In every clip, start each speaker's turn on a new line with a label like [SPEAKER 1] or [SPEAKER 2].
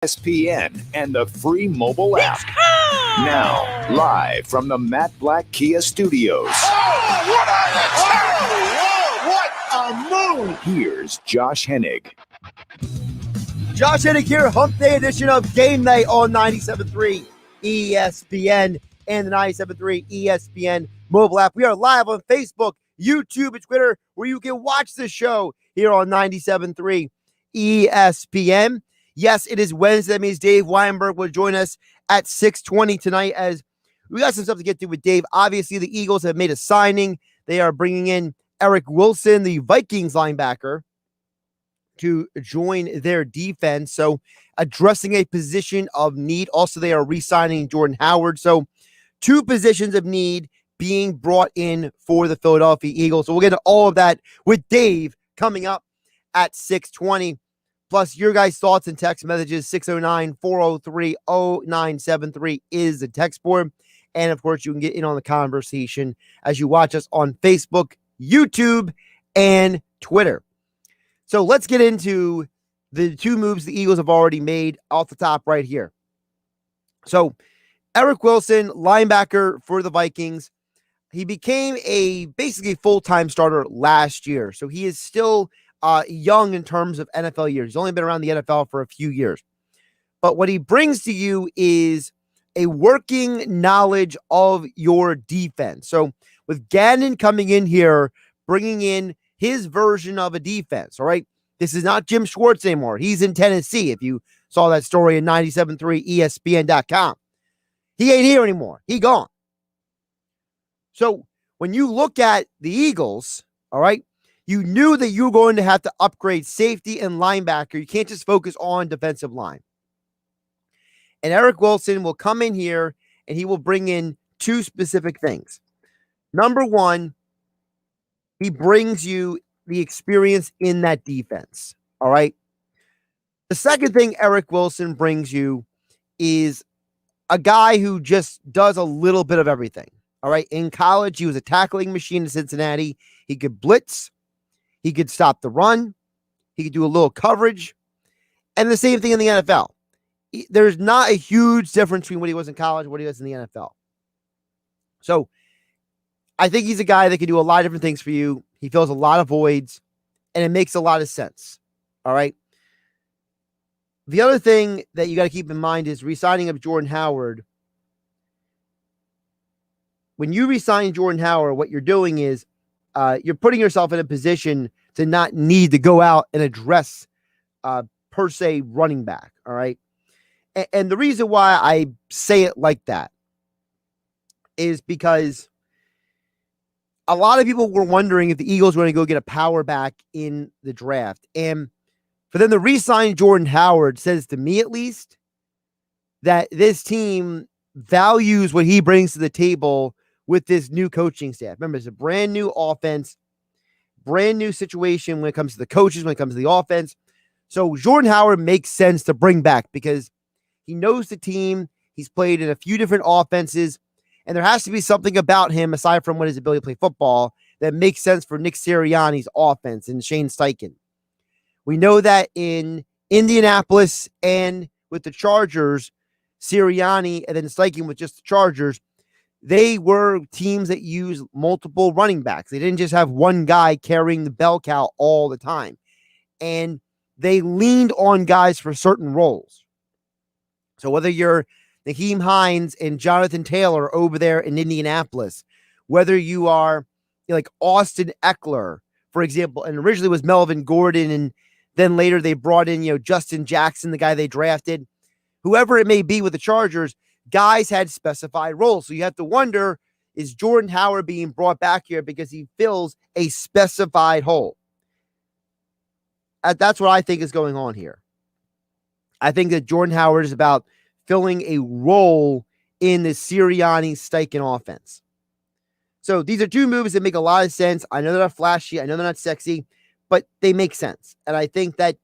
[SPEAKER 1] ESPN and the free mobile app. Now, live from the Matt Black Kia Studios.
[SPEAKER 2] Oh, what a move!
[SPEAKER 1] Here's Josh Hennig.
[SPEAKER 3] Josh Hennig here, Hump Day edition of Game Night on 97.3 ESPN and the 97.3 ESPN mobile app. We are live on Facebook, YouTube, and Twitter, where you can watch the show here on 97.3 ESPN. Yes, it is Wednesday. That means Dave Weinberg will join us at 6:20 tonight, as we got some stuff to get to with Dave. Obviously, the Eagles have made a signing. They are bringing in Eric Wilson, the Vikings linebacker, to join their defense. So addressing a position of need. Also, they are re-signing Jordan Howard. So two positions of need being brought in for the Philadelphia Eagles. So we'll get to all of that with Dave coming up at 6:20. Plus, your guys' thoughts and text messages. 609-403-0973 is the text board. And, of course, you can get in on the conversation as you watch us on Facebook, YouTube, and Twitter. So let's get into the two moves the Eagles have already made off the top right here. So Eric Wilson, linebacker for the Vikings, he became a basically full-time starter last year. So he is still young in terms of NFL years. He's only been around the NFL for a few years. But what he brings to you is a working knowledge of your defense. So with Gannon coming in here, bringing in his version of a defense, all right? This is not Jim Schwartz anymore. He's in Tennessee, if you saw that story in 97.3 ESPN.com. He ain't here anymore. He gone. So when you look at the Eagles, all right, you knew that you were going to have to upgrade safety and linebacker. You can't just focus on defensive line. And Eric Wilson will come in here and he will bring in two specific things. Number one, he brings you the experience in that defense. All right. The second thing Eric Wilson brings you is a guy who just does a little bit of everything. All right. In college, he was a tackling machine in Cincinnati. He could blitz. He could stop the run. He could do a little coverage. And the same thing in the NFL. There's not a huge difference between what he was in college and what he was in the NFL. So I think he's a guy that can do a lot of different things for you. He fills a lot of voids, and it makes a lot of sense. All right. The other thing that you got to keep in mind is re-signing of Jordan Howard. When you re-sign Jordan Howard, what you're doing is you're putting yourself in a position to not need to go out and address per se running back. All right. And the reason why I say it like that is because a lot of people were wondering if the Eagles were going to go get a power back in the draft. And for them to re-sign Jordan Howard says, to me at least, that this team values what he brings to the table with this new coaching staff. Remember, it's a brand new offense, brand new situation when it comes to the coaches, when it comes to the offense. So Jordan Howard makes sense to bring back because he knows the team. He's played in a few different offenses, and there has to be something about him, aside from what his ability to play football, that makes sense for Nick Sirianni's offense and Shane Steichen. We know that in Indianapolis and with the Chargers, Sirianni and then Steichen with just the Chargers, they were teams that used multiple running backs. They didn't just have one guy carrying the bell cow all the time. And they leaned on guys for certain roles. So whether you're Naheem Hines and Jonathan Taylor over there in Indianapolis, whether you are like Austin Eckler, for example, and originally was Melvin Gordon, and then later they brought in, Justin Jackson, the guy they drafted, whoever it may be with the Chargers, guys had specified roles. So you have to wonder, is Jordan Howard being brought back here because he fills a specified hole? That's what I think is going on here. I think that Jordan Howard is about filling a role in the Sirianni Steichen offense. So these are two moves that make a lot of sense. I know they're not flashy. I know they're not sexy, but they make sense. And I think that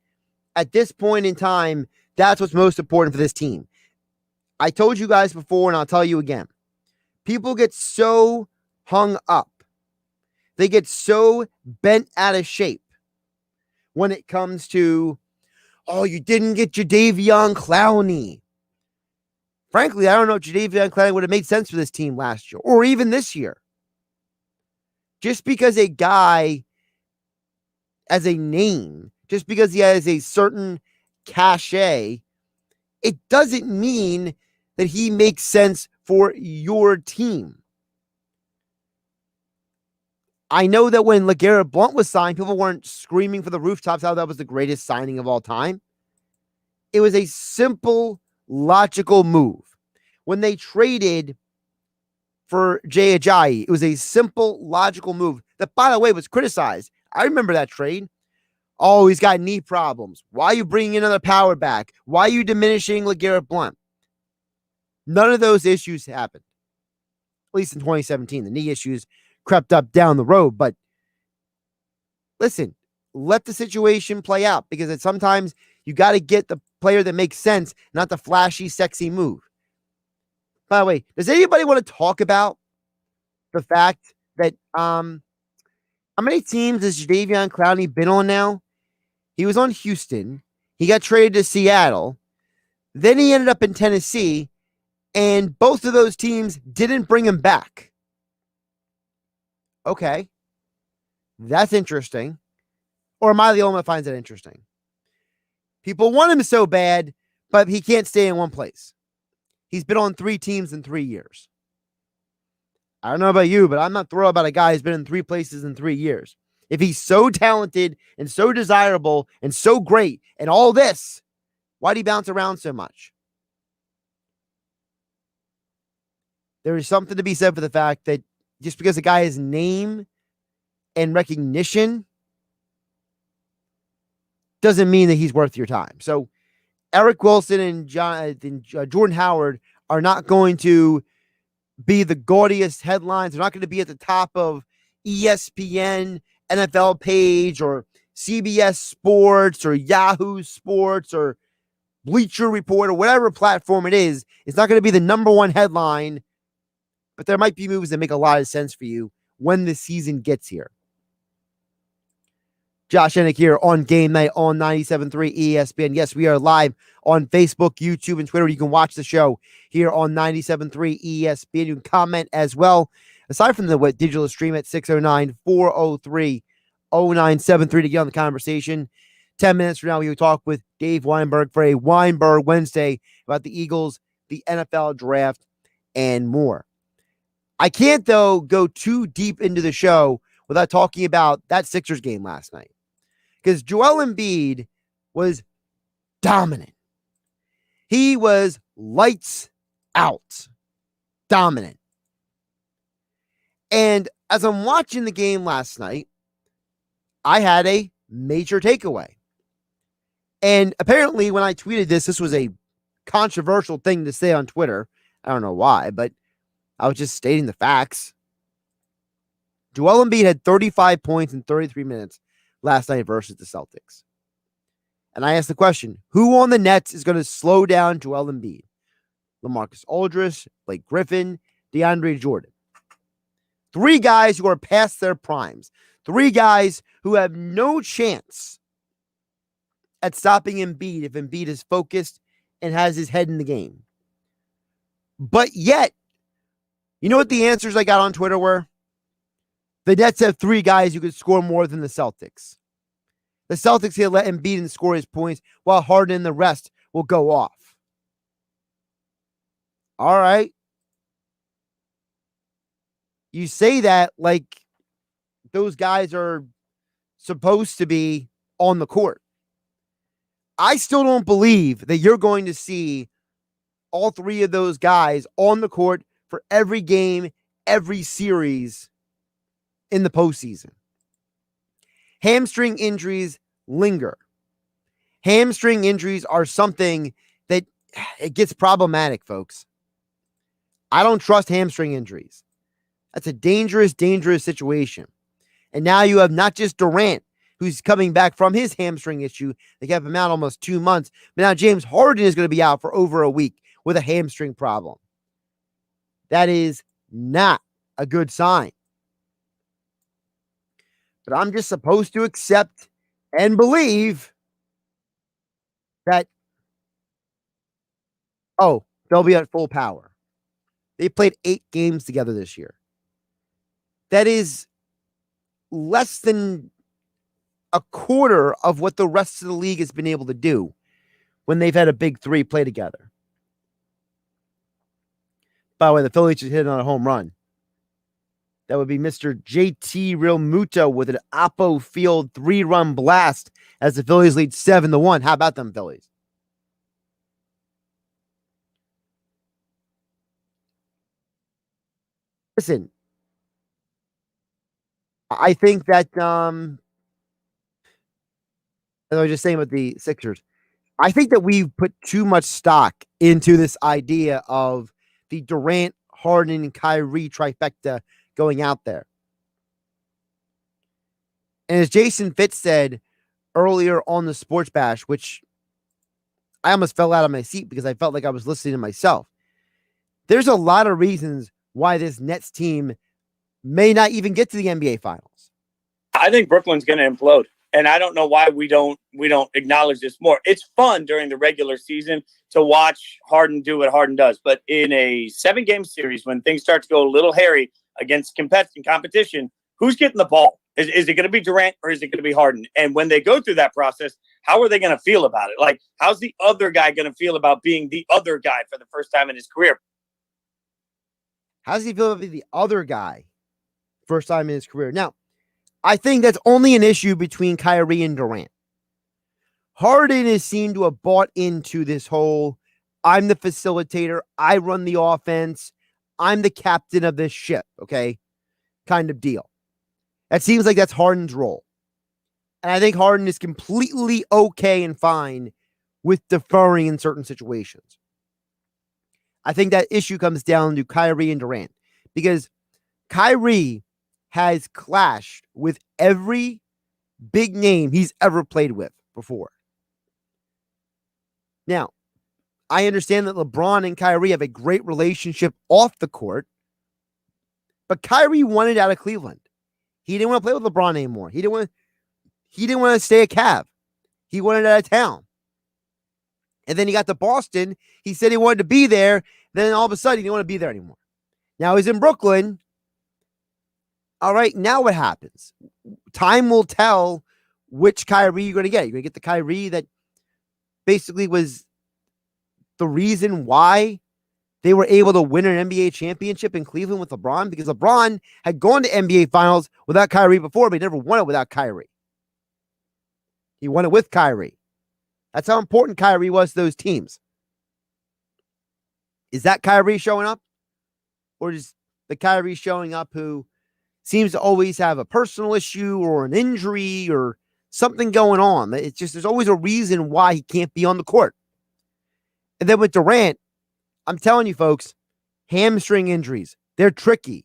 [SPEAKER 3] at this point in time, that's what's most important for this team. I told you guys before, and I'll tell you again. People get so hung up. They get so bent out of shape when it comes to, Oh, you didn't get Jadeveon Clowney. Frankly, I don't know if Jadeveon Clowney would have made sense for this team last year or even this year. Just because a guy as a name, just because he has a certain cachet, it doesn't mean that he makes sense for your team. I know that when LeGarrette Blount was signed, people weren't screaming for the rooftops how that was the greatest signing of all time. It was a simple, logical move. When they traded for Jay Ajayi, it was a simple, logical move that, by the way, was criticized. I remember that trade. Oh, he's got knee problems. Why are you bringing another power back? Why are you diminishing LeGarrette Blount? None of those issues happened, at least in 2017. The knee issues crept up down the road. But listen, let the situation play out, because sometimes you got to get the player that makes sense, not the flashy, sexy move. By the way, does anybody want to talk about the fact that how many teams has Jadeveon Clowney been on now? He was on Houston. He got traded to Seattle. Then he ended up in Tennessee, and both of those teams didn't bring him back. Okay. That's interesting. Or am I the only one that finds that interesting? People want him so bad, but he can't stay in one place. He's been on 3 teams in 3 years. I don't know about you, but I'm not thrilled about a guy who's been in 3 places in 3 years. If he's so talented and so desirable and so great and all this, why'd he bounce around so much? There is something to be said for the fact that just because a guy has name and recognition doesn't mean that he's worth your time. So Eric Wilson and Jordan Howard are not going to be the gaudiest headlines. They're not going to be at the top of ESPN, NFL page, or CBS Sports, or Yahoo Sports, or Bleacher Report, or whatever platform it is. It's not going to be the number one headline, but there might be moves that make a lot of sense for you when the season gets here. Josh Hennig here on Game Night on 97.3 ESPN. Yes, we are live on Facebook, YouTube, and Twitter. You can watch the show here on 97.3 ESPN. You can comment as well. Aside from the digital stream at 609-403-0973 to get on the conversation. 10 minutes from now, we will talk with Dave Weinberg for a Weinberg Wednesday about the Eagles, the NFL draft, and more. I can't, though, go too deep into the show without talking about that Sixers game last night. Because Joel Embiid was dominant. He was lights out. Dominant. And as I'm watching the game last night, I had a major takeaway. And apparently when I tweeted this was a controversial thing to say on Twitter. I don't know why, but I was just stating the facts. Joel Embiid had 35 points in 33 minutes last night versus the Celtics. And I asked the question, who on the Nets is going to slow down Joel Embiid? LaMarcus Aldridge, Blake Griffin, DeAndre Jordan. 3 guys who are past their primes. 3 guys who have no chance at stopping Embiid if Embiid is focused and has his head in the game. But yet, you know what the answers I got on Twitter were? The Nets have 3 guys who could score more than the Celtics. The Celtics can let Embiid score his points while Harden and the rest will go off. All right. You say that like those guys are supposed to be on the court. I still don't believe that you're going to see all 3 of those guys on the court for every game, every series in the postseason. Hamstring injuries linger. Hamstring injuries are something that it gets problematic, folks. I don't trust hamstring injuries. That's a dangerous, dangerous situation. And now you have not just Durant, who's coming back from his hamstring issue. They kept him out almost 2 months. But now James Harden is going to be out for over a week with a hamstring problem. That is not a good sign. But I'm just supposed to accept and believe that, they'll be at full power. They played 8 games together this year. That is less than a quarter of what the rest of the league has been able to do when they've had a big 3 play together. By the way, the Phillies just hit on a home run. That would be Mr. JT Realmuto with an Oppo Field 3-run blast as the Phillies lead 7-1. How about them Phillies? Listen, I think that, as I was just saying about the Sixers, I think that we've put too much stock into this idea of the Durant, Harden, and Kyrie trifecta going out there. And as Jason Fitz said earlier on the Sports Bash, which I almost fell out of my seat because I felt like I was listening to myself, there's a lot of reasons why this Nets team may not even get to the NBA Finals.
[SPEAKER 4] I think Brooklyn's going to implode. And I don't know why we don't acknowledge this more. It's fun during the regular season to watch Harden do what Harden does. But in a 7-game series, when things start to go a little hairy against competition, who's getting the ball? Is it going to be Durant or is it going to be Harden? And when they go through that process, how are they going to feel about it? Like, how's the other guy going to feel about being the other guy for the first time in his career?
[SPEAKER 3] How does he feel about being the other guy first time in his career? Now, I think that's only an issue between Kyrie and Durant. Harden is seen to have bought into this whole, I'm the facilitator, I run the offense, I'm the captain of this ship, okay, kind of deal. That seems like that's Harden's role. And I think Harden is completely okay and fine with deferring in certain situations. I think that issue comes down to Kyrie and Durant because Kyrie has clashed with every big name he's ever played with before. Now, I understand that LeBron and Kyrie have a great relationship off the court, but Kyrie wanted out of Cleveland. He didn't want to play with LeBron anymore. He didn't want to stay a Cav. He wanted out of town. And then he got to Boston. He said he wanted to be there. Then all of a sudden, he didn't want to be there anymore. Now he's in Brooklyn. All right, now what happens? Time will tell which Kyrie you're going to get. You're going to get the Kyrie that basically was the reason why they were able to win an NBA championship in Cleveland with LeBron, because LeBron had gone to NBA Finals without Kyrie before, but he never won it without Kyrie. He won it with Kyrie. That's how important Kyrie was to those teams. Is that Kyrie showing up? Or is the Kyrie showing up who seems to always have a personal issue or an injury or something going on? It's just, there's always a reason why he can't be on the court. And then with Durant, I'm telling you folks, hamstring injuries, they're tricky.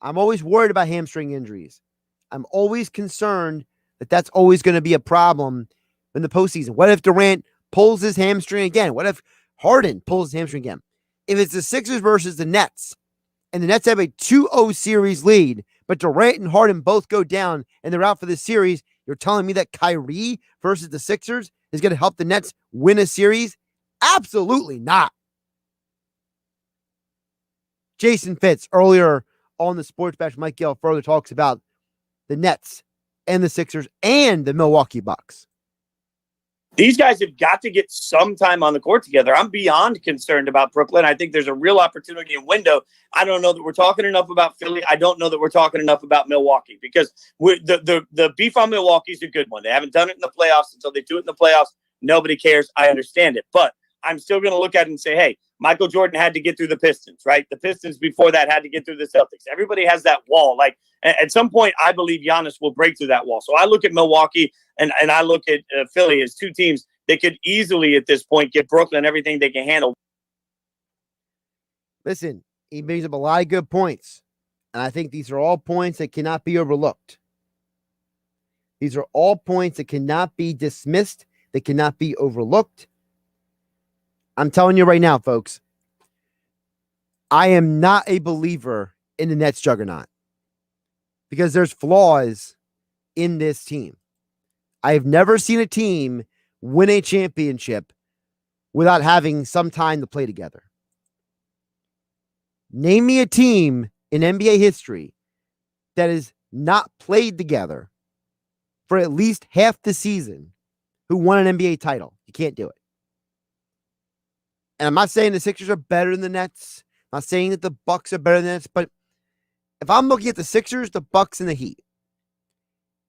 [SPEAKER 3] I'm always worried about hamstring injuries. I'm always concerned that that's always going to be a problem in the postseason. What if Durant pulls his hamstring again? What if Harden pulls his hamstring again? If it's the Sixers versus the Nets, and the Nets have a 2-0 series lead, but Durant and Harden both go down and they're out for this series, you're telling me that Kyrie versus the Sixers is going to help the Nets win a series? Absolutely not. Jason Fitz, earlier on the Sports Bash, Mike Gill further talks about the Nets and the Sixers and the Milwaukee Bucks.
[SPEAKER 4] These guys have got to get some time on the court together. I'm beyond concerned about Brooklyn. I think there's a real opportunity and window. I don't know that we're talking enough about Philly. I don't know that we're talking enough about Milwaukee, because the beef on Milwaukee is a good one. They haven't done it in the playoffs. Until they do it in the playoffs, nobody cares. I understand it. But I'm still going to look at it and say, hey, Michael Jordan had to get through the Pistons, right? The Pistons before that had to get through the Celtics. Everybody has that wall. Like, at some point, I believe Giannis will break through that wall. So I look at Milwaukee and I look at Philly as two teams that could easily, at this point, get Brooklyn everything they can handle.
[SPEAKER 3] Listen, he brings up a lot of good points. And I think these are all points that cannot be overlooked. These are all points that cannot be dismissed. They cannot be overlooked. I'm telling you right now, folks, I am not a believer in the Nets juggernaut because there's flaws in this team. I have never seen a team win a championship without having some time to play together? Name me a team in NBA history that has not played together for at least half the season who won an NBA title. You can't do it. And I'm not saying the Sixers are better than the Nets. I'm not saying that the Bucks are better than the Nets, but if I'm looking at the Sixers, the Bucks, and the Heat,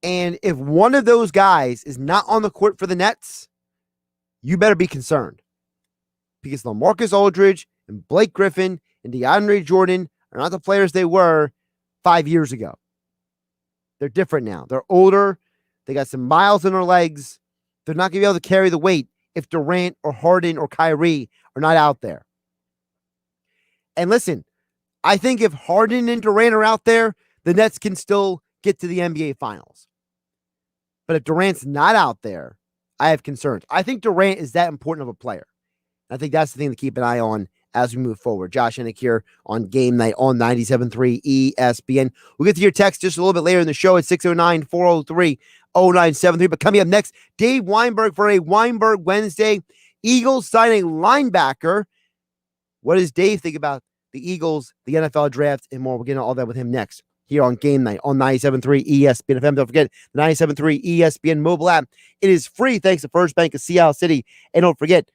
[SPEAKER 3] and if one of those guys is not on the court for the Nets, you better be concerned. Because LaMarcus Aldridge and Blake Griffin and DeAndre Jordan are not the players they were 5 years ago. They're different now. They're older. They got some miles in their legs. They're not going to be able to carry the weight if Durant or Harden or Kyrie are not out there. And listen, I think if Harden and Durant are out there, the Nets can still get to the NBA Finals. But if Durant's not out there, I have concerns. I think Durant is that important of a player. I think that's the thing to keep an eye on as we move forward. Josh Hennig here on Game Night on 97.3 ESPN. We'll get to your text just a little bit later in the show at 609-403-0973. But coming up next, Dave Weinberg for a Weinberg Wednesday. Eagles signing linebacker. What does Dave think about the Eagles, the NFL draft, and more? We'll get into all that with him next here on Game Night on 97.3 ESPN FM. Don't forget the 97.3 ESPN mobile app. It is free thanks to First Bank of Seattle City. And don't forget,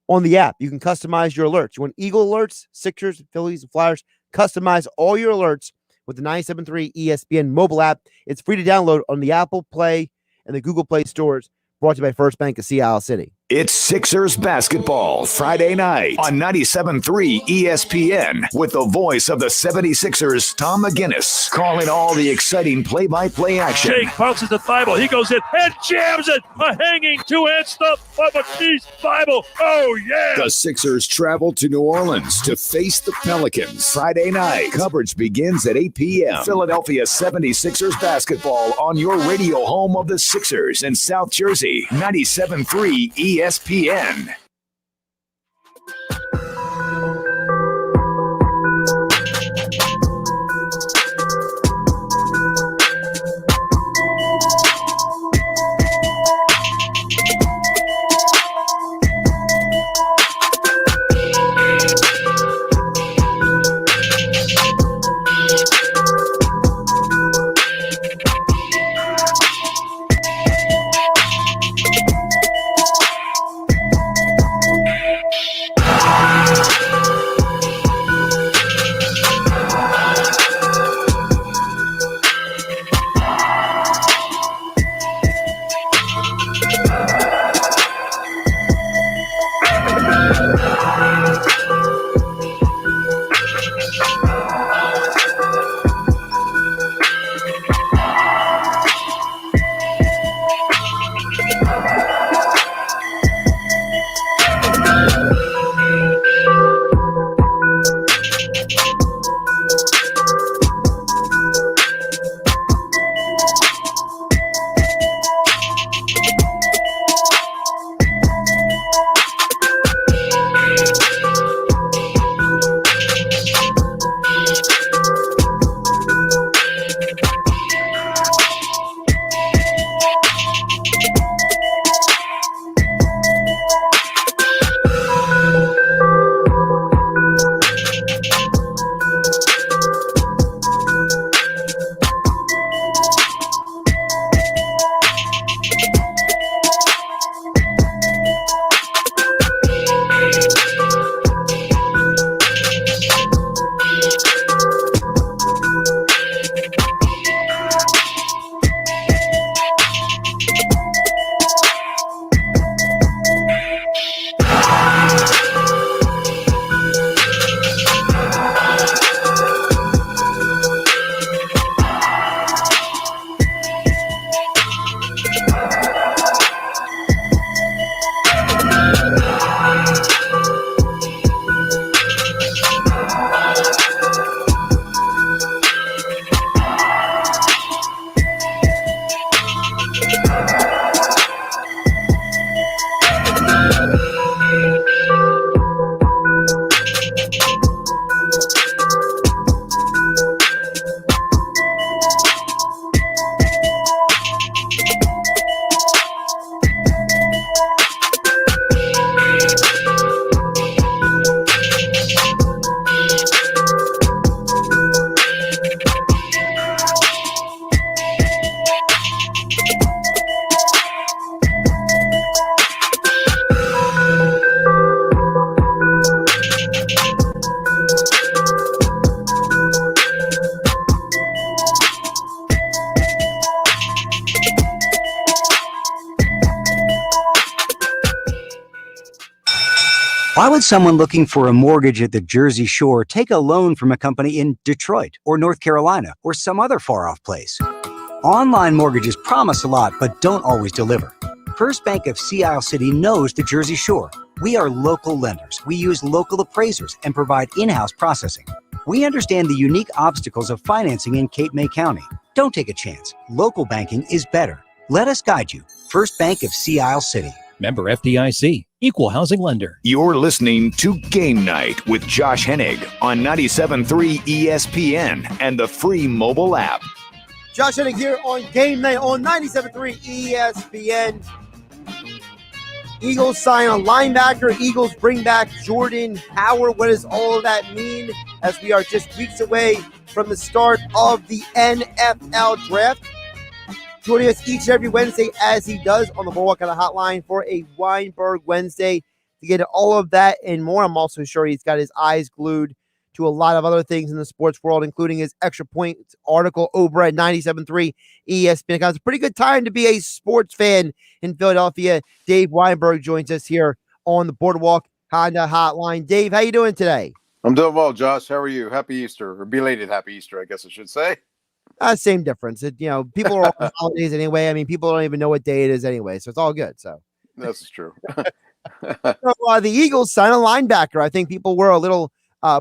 [SPEAKER 3] on the app, you can customize your alerts. You want Eagle alerts, Sixers, Phillies, and Flyers. Customize all your alerts with the 97.3 ESPN mobile app. It's free to download on the Apple Play and the Google Play stores. Brought to you by First Bank of Seattle City.
[SPEAKER 1] It's Sixers basketball Friday night on 97.3 ESPN with the voice of the 76ers, Tom McGinnis, calling all the exciting play-by-play action.
[SPEAKER 5] Jake bounces the Thibault. He goes in and jams it. A hanging two-hand stuff by Matisse Thibault. Oh, yeah.
[SPEAKER 1] The Sixers travel to New Orleans to face the Pelicans Friday night. Coverage begins at 8 p.m. Philadelphia 76ers basketball on your radio home of the Sixers in South Jersey. 97.3 ESPN.
[SPEAKER 6] would someone looking for a mortgage at the Jersey Shore take a loan from a company in Detroit or North Carolina or some other far-off place? Online mortgages promise a lot, but don't always deliver. First Bank of Sea Isle City knows the Jersey Shore. We are local lenders. We use local appraisers and provide in-house processing. We understand the unique obstacles of financing in Cape May County. Don't take a chance. Local banking is better. Let us guide you. First Bank of Sea Isle City.
[SPEAKER 7] Member FDIC, Equal Housing Lender.
[SPEAKER 1] You're listening to Game Night with Josh Hennig on 97.3 ESPN and the free mobile app.
[SPEAKER 3] Josh Hennig here on Game Night on 97.3 ESPN. Eagles sign a linebacker. Eagles bring back Jordan Howard. What does all of that mean as we are just weeks away from the start of the NFL draft? Joining us each and every Wednesday as he does on the Bulwark on a Hotline for a Weinberg Wednesday. To get all of that and more, I'm also sure he's got his eyes glued to a lot of other things in the sports world, including his Extra Points article over at 97.3 ESPN. It's a pretty good time to be a sports fan in Philadelphia. Dave Weinberg joins us here on the Boardwalk Honda Hotline. Dave, how you doing today?
[SPEAKER 8] I'm doing well, Josh. How are you? Happy Easter, or belated Happy Easter, I guess I should say.
[SPEAKER 3] Same difference. People are on holidays anyway. I mean, people don't even know what day it is anyway, so it's all good. So
[SPEAKER 8] this is true.
[SPEAKER 3] So, the Eagles sign a linebacker. I think people were a little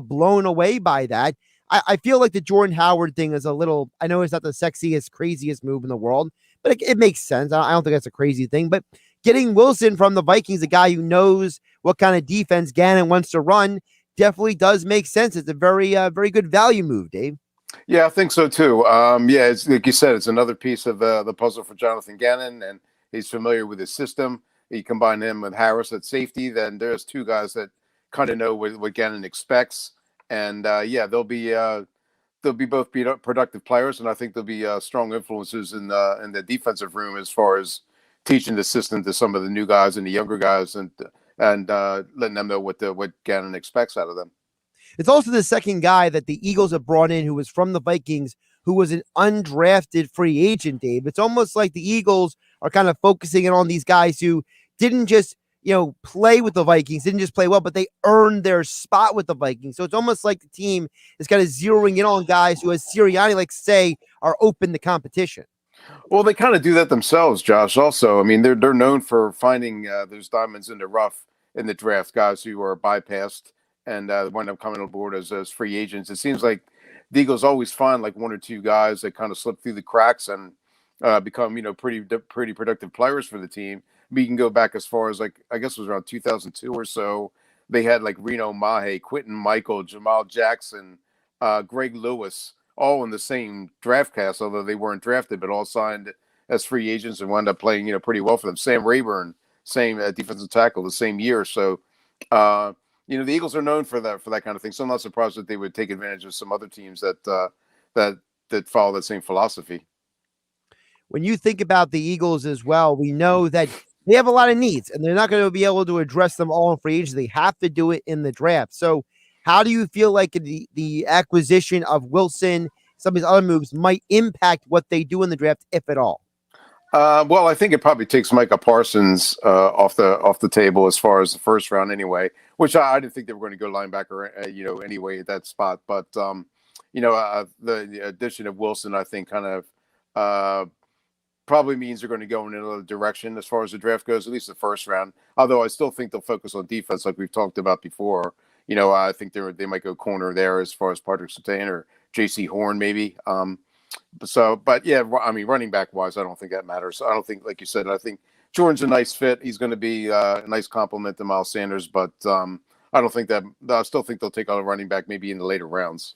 [SPEAKER 3] blown away by that. I feel like the Jordan Howard thing is a little, I know it's not the sexiest, craziest move in the world, but it makes sense. I don't think that's a crazy thing, but getting Wilson from the Vikings, a guy who knows what kind of defense Gannon wants to run, definitely does make sense. It's a very, very good value move, Dave.
[SPEAKER 8] Yeah, I think so too. It's like you said, it's another piece of the puzzle for Jonathan Gannon, and he's familiar with his system. You combine him with Harris at safety, then there's two guys that kind of know what Gannon expects, and they'll be both productive players, and I think they'll be strong influences in the defensive room as far as teaching the system to some of the new guys and the younger guys, and letting them know what Gannon expects out of them.
[SPEAKER 3] It's also the second guy that the Eagles have brought in who was from the Vikings, who was an undrafted free agent, Dave. It's almost like the Eagles are kind of focusing in on these guys who didn't just, play with the Vikings, didn't just play well, but they earned their spot with the Vikings. So it's almost like the team is kind of zeroing in on guys who, as Sirianni likes to say, are open to competition.
[SPEAKER 8] Well, they kind of do that themselves, Josh. Also, I mean, they're known for finding those diamonds in the rough in the draft, guys who are bypassed and wind up coming on board as free agents. It seems like the Eagles always find like one or two guys that kind of slip through the cracks and become, pretty productive players for the team. We can go back as far as I guess it was around 2002 or so. They had like Reno Mahe, Quentin Michael, Jamal Jackson, Greg Lewis, all in the same draft class, although they weren't drafted, but all signed as free agents and wound up playing, pretty well for them. Sam Rayburn, same defensive tackle, the same year. So, the Eagles are known for that kind of thing. So I'm not surprised that they would take advantage of some other teams that follow that same philosophy.
[SPEAKER 3] When you think about the Eagles as well, we know that they have a lot of needs, and they're not going to be able to address them all in free agency. They have to do it in the draft. So how do you feel like the acquisition of Wilson, some of his other moves, might impact what they do in the draft, if at all?
[SPEAKER 8] Well, I think it probably takes Micah Parsons off the table as far as the first round anyway, which I didn't think they were going to go linebacker, anyway at that spot. But, the addition of Wilson, I think kind of probably means they're going to go in another direction as far as the draft goes, at least the first round. Although I still think they'll focus on defense like we've talked about before. I think they might go corner there as far as Patrick Surtain or J.C. Horn maybe. But yeah, I mean, running back wise, I don't think that matters. I don't think, like you said, I think Jordan's a nice fit. He's going to be a nice compliment to Miles Sanders, but I still think they'll take out a running back maybe in the later rounds.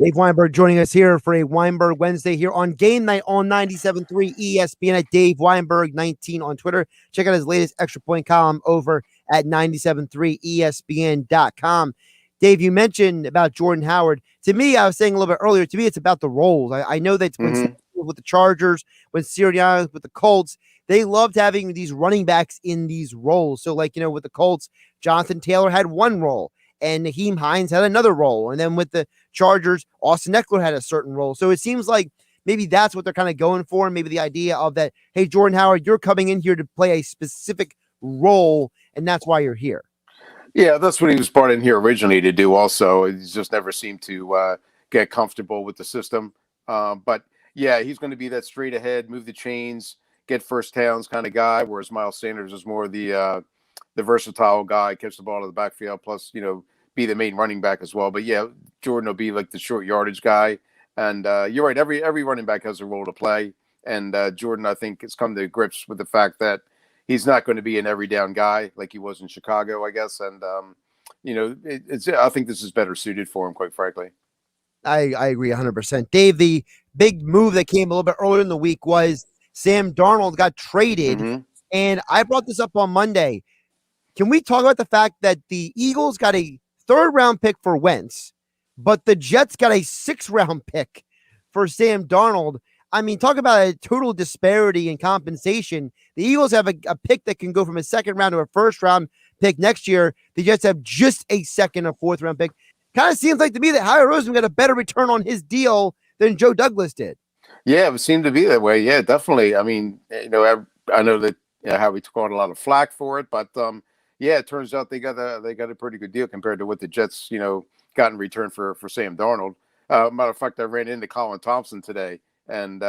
[SPEAKER 3] Dave Weinberg joining us here for a Weinberg Wednesday here on Game Night on 97.3 ESPN at Dave Weinberg 19 on Twitter. Check out his latest Extra Point column over at 973ESPN.com. Dave, you mentioned about Jordan Howard. To me, I was saying a little bit earlier, to me, it's about the roles. I know that when with the Chargers, when Sirianni with the Colts, they loved having these running backs in these roles. So, with the Colts, Jonathan Taylor had one role, and Naheem Hines had another role. And then with the Chargers, Austin Eckler had a certain role. So it seems like maybe that's what they're kind of going for. Maybe the idea of that, hey, Jordan Howard, you're coming in here to play a specific role, and that's why you're here.
[SPEAKER 8] Yeah, that's what he was brought in here originally to do. Also, he's just never seemed to get comfortable with the system. But yeah, he's going to be that straight ahead, move the chains, get first downs kind of guy. Whereas Miles Sanders is more the versatile guy, catch the ball to the backfield, plus be the main running back as well. But yeah, Jordan will be like the short yardage guy. And you're right, every running back has a role to play. And Jordan, I think, has come to grips with the fact that he's not going to be an every down guy like he was in Chicago, I guess. And, I think this is better suited for him, quite frankly.
[SPEAKER 3] I agree 100%. Dave, the big move that came a little bit earlier in the week was Sam Darnold got traded.
[SPEAKER 8] Mm-hmm.
[SPEAKER 3] And I brought this up on Monday. Can we talk about the fact that the Eagles got a 3rd round pick for Wentz, but the Jets got a 6th round pick for Sam Darnold? I mean, talk about a total disparity in compensation. The Eagles have a pick that can go from a 2nd round to a 1st round pick next year. The Jets have just a 2nd or 4th round pick. Kind of seems like to me that Howie Roseman got a better return on his deal than Joe Douglas did.
[SPEAKER 8] Yeah, it seemed to be that way. Yeah, definitely. I mean, I know that Howie took on a lot of flack for it, but yeah, it turns out they got a pretty good deal compared to what the Jets got in return for Sam Darnold. Matter of fact, I ran into Colin Thompson today and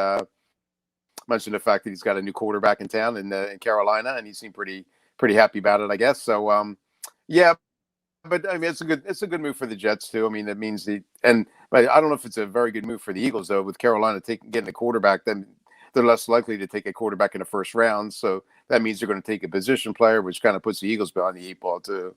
[SPEAKER 8] mentioned the fact that he's got a new quarterback in town in Carolina, and he seemed pretty happy about it, I guess. So yeah, but I mean it's a good move for the Jets too. I mean that means but I don't know if it's a very good move for the Eagles though. With Carolina getting a quarterback, then they're less likely to take a quarterback in the 1st round. So that means they're going to take a position player, which kind of puts the Eagles behind the 8 ball too.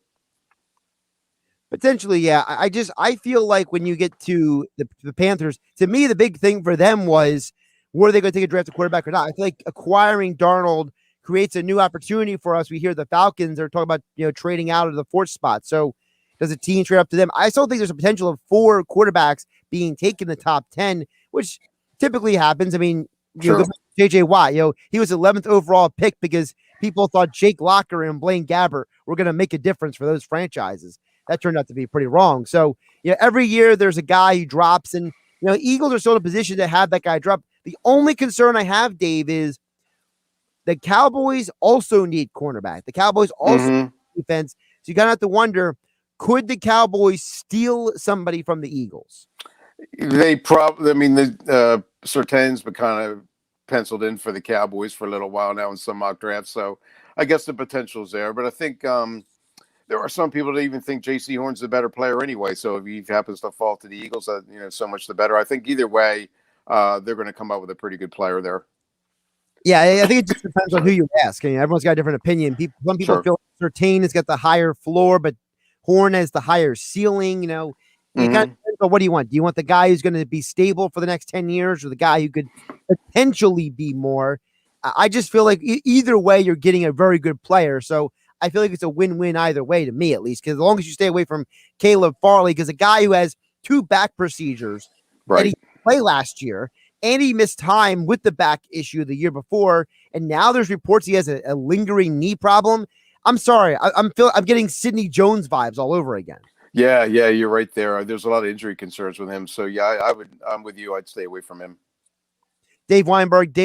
[SPEAKER 3] Potentially, yeah. I feel like when you get to the Panthers, to me, the big thing for them was, were they going to take a draft quarterback or not? I feel like acquiring Darnold creates a new opportunity for us. We hear the Falcons are talking about, trading out of the 4th spot. So does a team trade up to them? I still think there's a potential of 4 quarterbacks being taken in the top 10, which typically happens. I mean, JJ Watt, he was 11th overall pick because people thought Jake Locker and Blaine Gabbert were going to make a difference for those franchises. That turned out to be pretty wrong. So, every year there's a guy who drops, and Eagles are still in a position to have that guy drop. The only concern I have, Dave, is the Cowboys also need cornerback. The Cowboys also need defense. So you gotta have to wonder, could the Cowboys steal somebody from the Eagles?
[SPEAKER 8] They probably, I mean, the Surtain's been kind of penciled in for the Cowboys for a little while now in some mock drafts. So I guess the potential's there, but I think there are some people that even think J.C. Horn's a better player anyway. So if he happens to fall to the Eagles, so much the better. I think either way, they're going to come up with a pretty good player there.
[SPEAKER 3] Yeah, I think it just depends on who you ask. I mean, everyone's got a different opinion. Some people feel like Surtain has got the higher floor, but Horn has the higher ceiling. You kind of depends on what do you want? Do you want the guy who's going to be stable for the next 10 years or the guy who could potentially be more? I just feel like either way, you're getting a very good player. So I feel like it's a win-win either way, to me at least, because as long as you stay away from Caleb Farley, because a guy who has 2 back procedures that he played last year, and he missed time with the back issue the year before, and now there's reports he has a lingering knee problem. I'm sorry, I'm getting Sidney Jones vibes all over again.
[SPEAKER 8] Yeah, you're right there. There's a lot of injury concerns with him, so yeah, I'm with you. I'd stay away from him.
[SPEAKER 3] Dave Weinberg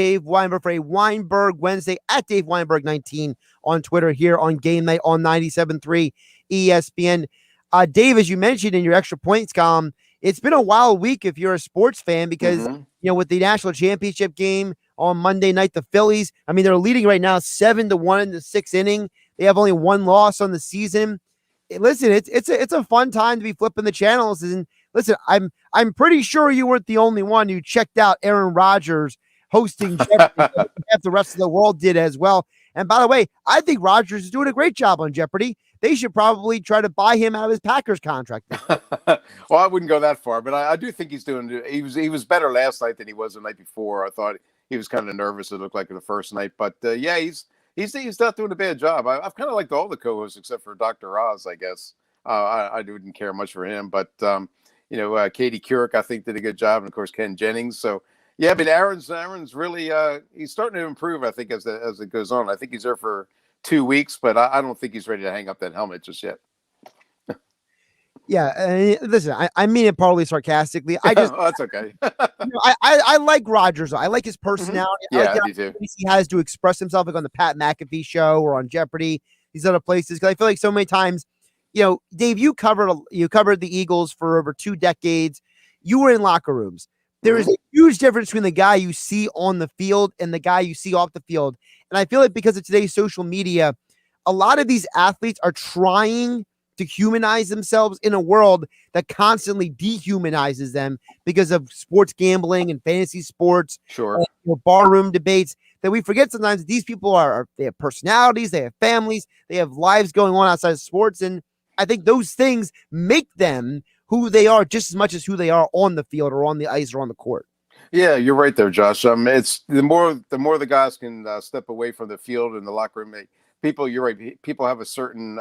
[SPEAKER 3] for a Weinberg Wednesday at Dave Weinberg 19 on Twitter here on GameNight on 97.3 ESPN. Dave, as you mentioned in your extra points column, it's been a wild week if you're a sports fan because, with the national championship game on Monday night, the Phillies, I mean, they're leading right now 7-1 in the 6th inning. They have only 1 loss on the season. Listen, it's a fun time to be flipping the channels. And listen, I'm pretty sure you weren't the only one who checked out Aaron Rodgers hosting Jeopardy. Half the rest of the world did as well. And by the way, I think Rodgers is doing a great job on Jeopardy. They should probably try to buy him out of his Packers contract.
[SPEAKER 8] Well, I wouldn't go that far, but I do think he's doing. He was better last night than he was the night before. I thought he was kind of nervous. It looked like the first night, but yeah, he's not doing a bad job. I've kind of liked all the co-hosts except for Dr. Oz, I guess. I didn't care much for him, but Katie Couric, I think, did a good job, and of course Ken Jennings. So yeah, but Aaron's really he's starting to improve. I think as it goes on. I think he's there for 2 weeks, but I don't think he's ready to hang up that helmet just yet.
[SPEAKER 3] Yeah, listen, I mean it partly sarcastically. I just
[SPEAKER 8] that's okay.
[SPEAKER 3] I like Rodgers. I like his personality.
[SPEAKER 8] Yeah,
[SPEAKER 3] I
[SPEAKER 8] me too.
[SPEAKER 3] He has to express himself like on the Pat McAfee show or on Jeopardy, these other places. Because I feel like so many times Dave, you covered the Eagles for over 2 decades. You were in locker rooms. There is a huge difference between the guy you see on the field and the guy you see off the field. And I feel like because of today's social media, a lot of these athletes are trying to humanize themselves in a world that constantly dehumanizes them because of sports gambling and fantasy sports,
[SPEAKER 8] Sure.
[SPEAKER 3] barroom debates, that we forget sometimes that these people they have personalities, they have families, they have lives going on outside of sports. And I think those things make them who they are just as much as who they are on the field or on the ice or on the court.
[SPEAKER 8] Yeah, you're right there, Josh. It's the more the guys can step away from the field and the locker room. You're right. People have a certain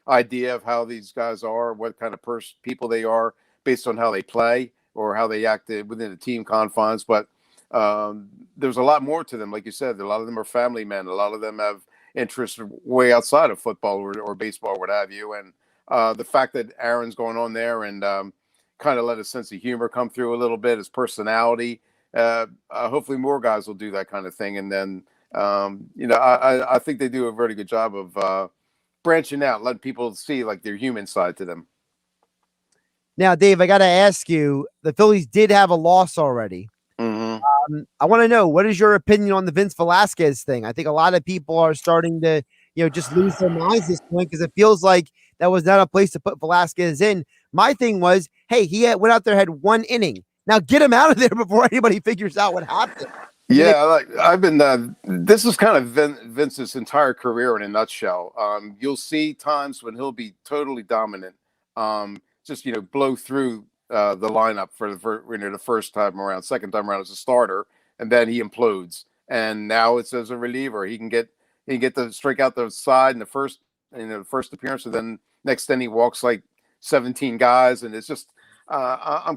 [SPEAKER 8] idea of how these guys are, what kind of people they are, based on how they play or how they act within the team confines. But there's a lot more to them, like you said. A lot of them are family men. A lot of them have interests way outside of football or baseball, or what have you. And the fact that Aaron's going on there and kind of let his sense of humor come through a little bit, his personality. Hopefully more guys will do that kind of thing. And then, I think they do a very good job of branching out, letting people see like their human side to them.
[SPEAKER 3] Now, Dave, I got to ask you, the Phillies did have a loss already. I want to know, what is your opinion on the Vince Velasquez thing? I think a lot of people are starting to, just lose their minds at this point because it feels like that was not a place to put Velasquez in. My thing was, hey, went out there, had 1 inning. Now get him out of there before anybody figures out what happened.
[SPEAKER 8] Yeah, I've been. This is kind of Vince's entire career in a nutshell. You'll see times when he'll be totally dominant, just blow through the lineup for the first time around, second time around as a starter, and then he implodes. And now it's as a reliever. He can get the strike out the side in the first appearance, and then next then he walks like 17 guys, and it's just I'm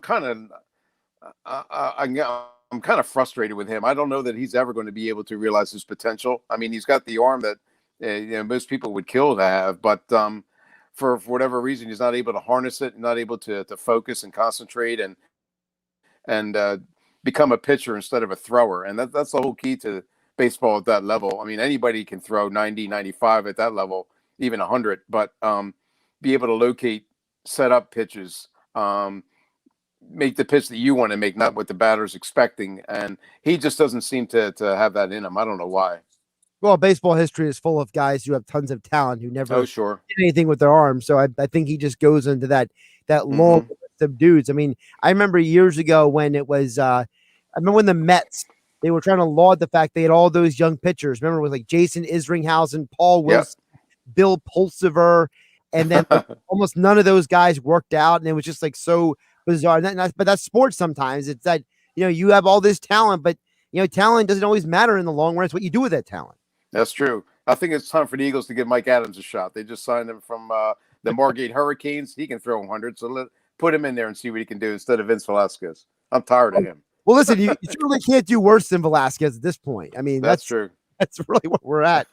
[SPEAKER 8] kind of frustrated with him. I don't know that he's ever going to be able to realize his potential. I mean, he's got the arm that most people would kill to have, but for whatever reason, he's not able to harness it, not able to focus and concentrate and become a pitcher instead of a thrower. And that's the whole key to baseball at that level. I mean, anybody can throw 90, 95 at that level, even 100, but be able to locate, set up pitches, make the pitch that you want to make, not what the batter's expecting. And he just doesn't seem to have that in him. I don't know why.
[SPEAKER 3] Well, baseball history is full of guys who have tons of talent who never
[SPEAKER 8] did
[SPEAKER 3] anything with their arms. So I think he just goes into that long list of dudes. I mean, I remember years ago when it was I remember when the Mets, they were trying to laud the fact they had all those young pitchers. Remember, it was like Jason Isringhausen, Paul Wilson, Bill Pulsiver, and then almost none of those guys worked out, and it was just like so bizarre. But that's sports sometimes. It's that, you have all this talent, but talent doesn't always matter in the long run. It's what you do with that talent.
[SPEAKER 8] That's true. I think it's time for the Eagles to give Mike Adams a shot. They just signed him from the Margate Hurricanes. He can throw 100, so put him in there and see what he can do instead of Vince Velasquez. I'm tired of him.
[SPEAKER 3] Well, listen, you certainly can't do worse than Velasquez at this point. I mean,
[SPEAKER 8] that's true.
[SPEAKER 3] That's really what we're at.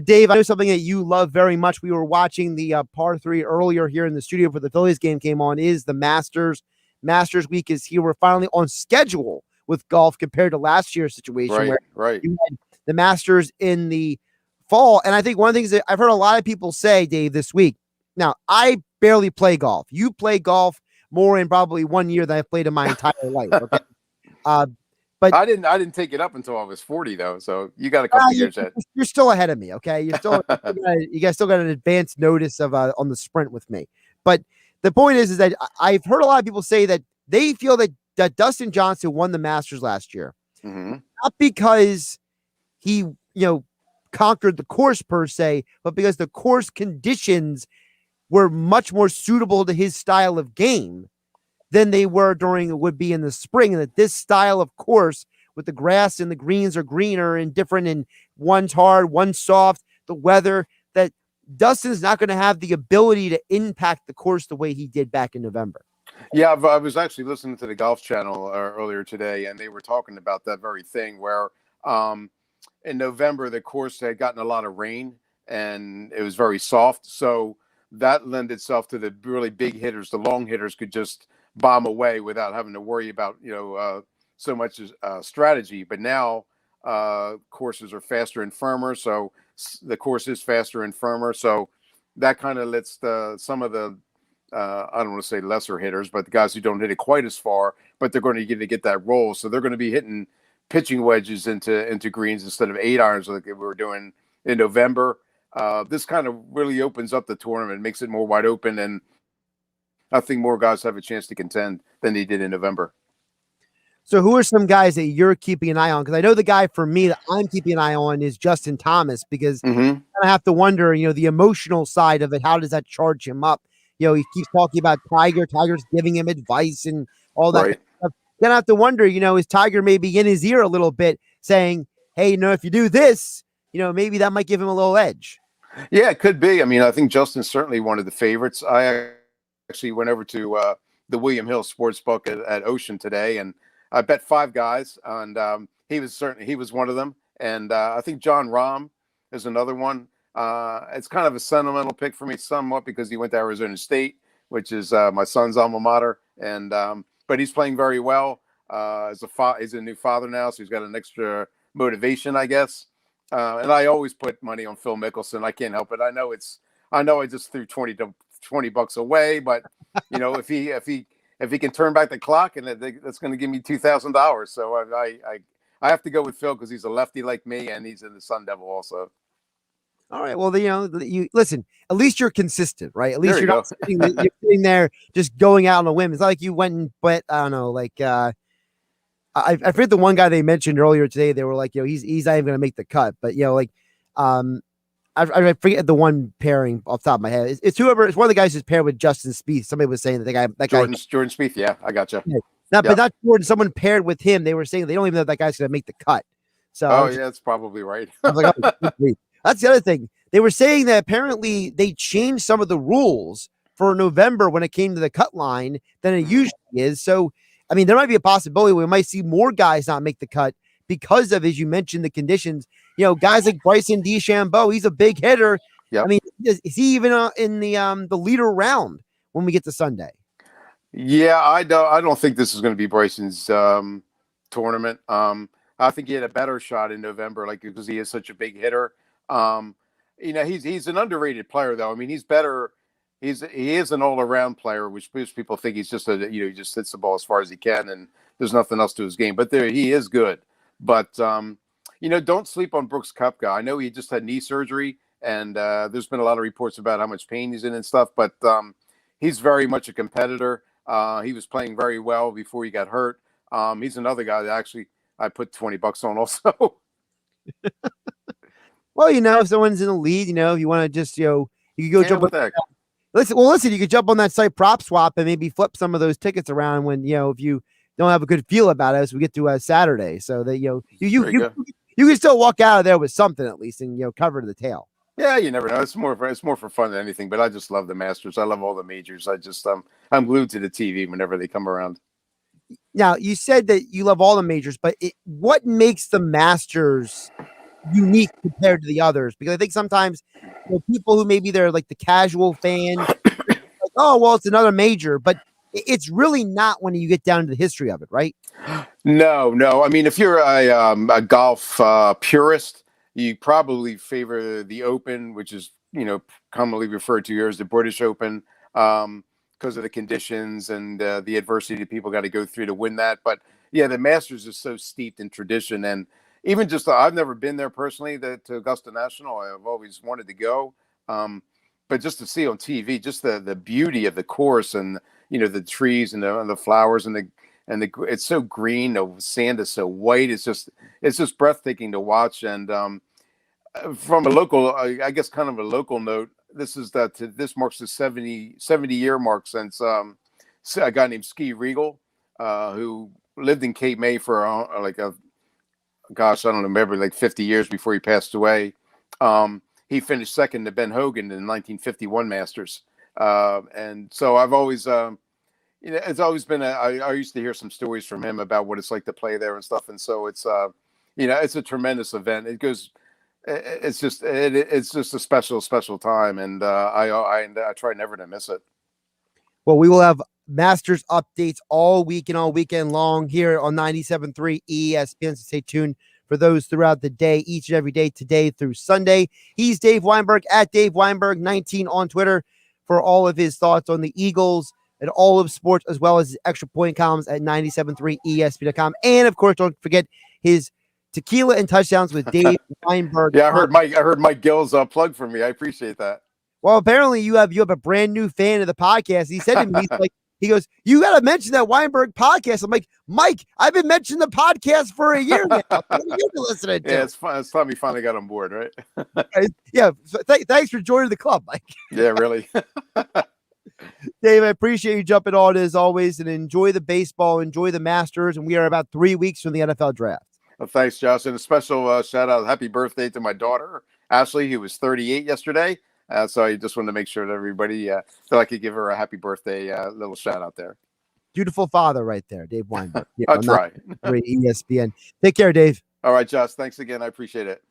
[SPEAKER 3] Dave, I know something that you love very much. We were watching the par 3 earlier here in the studio for the Phillies game came on, is the Masters. Masters week is here. We're finally on schedule with golf compared to last year's situation where you had the Masters in the fall. And I think one of the things that I've heard a lot of people say, Dave, this week. Now, I barely play golf. You play golf more in probably 1 year than I've played in my entire life. Okay. But
[SPEAKER 8] I didn't take it up until I was 40 though. So you got a couple years yet.
[SPEAKER 3] You're still ahead of me. Okay. You're still, you guys still got an advanced notice of on the sprint with me. But the point is that I've heard a lot of people say that they feel that Dustin Johnson won the Masters last year, not because he, conquered the course per se, but because the course conditions were much more suitable to his style of game than they would be in the spring. And that this style of course with the grass and the greens are greener and different, and one's hard, one's soft, the weather, that Dustin's not going to have the ability to impact the course the way he did back in November.
[SPEAKER 8] Yeah, I was actually listening to the Golf Channel earlier today, and they were talking about that very thing where in November, the course had gotten a lot of rain and it was very soft. So that lent itself to the really big hitters. The long hitters could just bomb away without having to worry about, so much strategy. But now courses are faster and firmer. So the course is faster and firmer. So that kind of lets some of the I don't want to say lesser hitters, but the guys who don't hit it quite as far, but they're going to get that roll. So they're going to be hitting pitching wedges into greens instead of 8-irons like we were doing in November. This kind of really opens up the tournament, makes it more wide open, and I think more guys have a chance to contend than they did in November.
[SPEAKER 3] So who are some guys that you're keeping an eye on? Because I know the guy for me that I'm keeping an eye on is Justin Thomas, because I have to wonder, the emotional side of it. How does that charge him up? He keeps talking about Tiger. Tiger's giving him advice and all that kind of stuff. Then I have to wonder, is Tiger maybe in his ear a little bit saying, hey, if you do this, maybe that might give him a little edge.
[SPEAKER 8] Yeah, it could be. I mean, I think Justin's certainly one of the favorites. I actually went over to the William Hill Sportsbook at Ocean today, and I bet 5 guys, and he was one of them. And I think John Rahm is another one. It's kind of a sentimental pick for me somewhat because he went to Arizona State, which is my son's alma mater, and but he's playing very well. He's a new father now, so he's got an extra motivation, I guess. And I always put money on Phil Mickelson. I can't help it. I know I just threw $20 away, but if he can turn back the clock, and that's going to give me $2,000. So I have to go with Phil because he's a lefty like me, and he's in the Sun Devil also.
[SPEAKER 3] All right. Well, you listen. At least you're consistent, right? At least you're not sitting there just going out on a whim. It's not like you went and bet. I don't know. Like I forget the one guy they mentioned earlier today. They were like, he's not even going to make the cut. But I forget the one pairing off the top of my head. It's whoever. It's one of the guys who's paired with Justin Spieth. Somebody was saying that
[SPEAKER 8] Jordan Spieth. Yeah, I gotcha.
[SPEAKER 3] Yeah. But not Jordan. Someone paired with him. They were saying they don't even know that guy's going to make the cut. So
[SPEAKER 8] that's probably right.
[SPEAKER 3] I was like, that's the other thing. They were saying that apparently they changed some of the rules for November when it came to the cut line than it usually is. So, I mean, there might be a possibility we might see more guys not make the cut because of, as you mentioned, the conditions. Guys like Bryson DeChambeau, he's a big hitter. Yep. I mean, is he even in the leader round when we get to Sunday?
[SPEAKER 8] Yeah, I don't think this is going to be Bryson's tournament. I think he had a better shot in November, because he is such a big hitter. He's an underrated player, though. I mean, he's better. He is an all-around player, which most people think he's just he just hits the ball as far as he can, and there's nothing else to his game. But he is good. But don't sleep on Brooks Koepka. I know he just had knee surgery, and there's been a lot of reports about how much pain he's in and stuff. But he's very much a competitor. He was playing very well before he got hurt. He's another guy that actually I put $20 on also.
[SPEAKER 3] Well, if someone's in the lead, if you want to just, you could go jump on that. Listen, you could jump on that site Prop Swap and maybe flip some of those tickets around when, if you don't have a good feel about it as we get to Saturday. So that, you can still walk out of there with something at least and, cover to the tail.
[SPEAKER 8] Yeah, you never know. It's more for fun than anything, but I just love the Masters. I love all the majors. I'm glued to the TV whenever they come around.
[SPEAKER 3] Now, you said that you love all the majors, but what makes the Masters unique compared to the others? Because I think sometimes people who maybe they're like the casual fan, like, oh, well, it's another major, but it's really not when you get down to the history of it, right?
[SPEAKER 8] No. I mean, if you're a golf purist, you probably favor the Open, which is, commonly referred to as the British Open, because of the conditions and the adversity that people got to go through to win that. But yeah, the Masters is so steeped in tradition, and even just I've never been there personally to Augusta National. I've always wanted to go, but just to see on TV, just the beauty of the course and the trees and the flowers and the it's so green. The sand is so white. It's just breathtaking to watch. And from a local, I guess, kind of a local note, this marks the 70-year mark since a guy named Ski Regal, who lived in Cape May for I don't remember, like 50 years before he passed away. He finished second to Ben Hogan in the 1951 Masters. And so I've always, it's always been, I used to hear some stories from him about what it's like to play there and stuff. And so it's, it's a tremendous event. It's just a special time. And I try never to miss it.
[SPEAKER 3] Well, we will have Masters updates all week and all weekend long here on 97.3 ESPN. So stay tuned for those throughout the day, each and every day, today through Sunday. He's Dave Weinberg at Dave Weinberg 19 on Twitter for all of his thoughts on the Eagles and all of sports, as well as his extra point columns at 97.3ESPN.com. And of course, don't forget his Tequila and Touchdowns with Dave Weinberg.
[SPEAKER 8] Yeah, I heard Mike Gill's plug for me. I appreciate that.
[SPEAKER 3] Well, apparently you have a brand new fan of the podcast. He said to me, he goes, you got to mention that Weinberg podcast. I'm like, Mike, I've been mentioning the podcast for a year now. What are you listening to?
[SPEAKER 8] Yeah, it's fun. It's time we finally got on board, right?
[SPEAKER 3] Yeah. So thanks for joining the club, Mike.
[SPEAKER 8] Yeah, really.
[SPEAKER 3] Dave, I appreciate you jumping on as always, and enjoy the baseball, enjoy the Masters. And we are about 3 weeks from the NFL draft.
[SPEAKER 8] Well, thanks, Josh. And a special shout out, happy birthday to my daughter, Ashley, who was 38 yesterday. So I just wanted to make sure that everybody felt I could give her a happy birthday little shout out there.
[SPEAKER 3] Beautiful father right there, Dave Weinberg. Yeah,
[SPEAKER 8] I'll try.
[SPEAKER 3] Great ESPN. Take care, Dave.
[SPEAKER 8] All right, Josh. Thanks again. I appreciate it.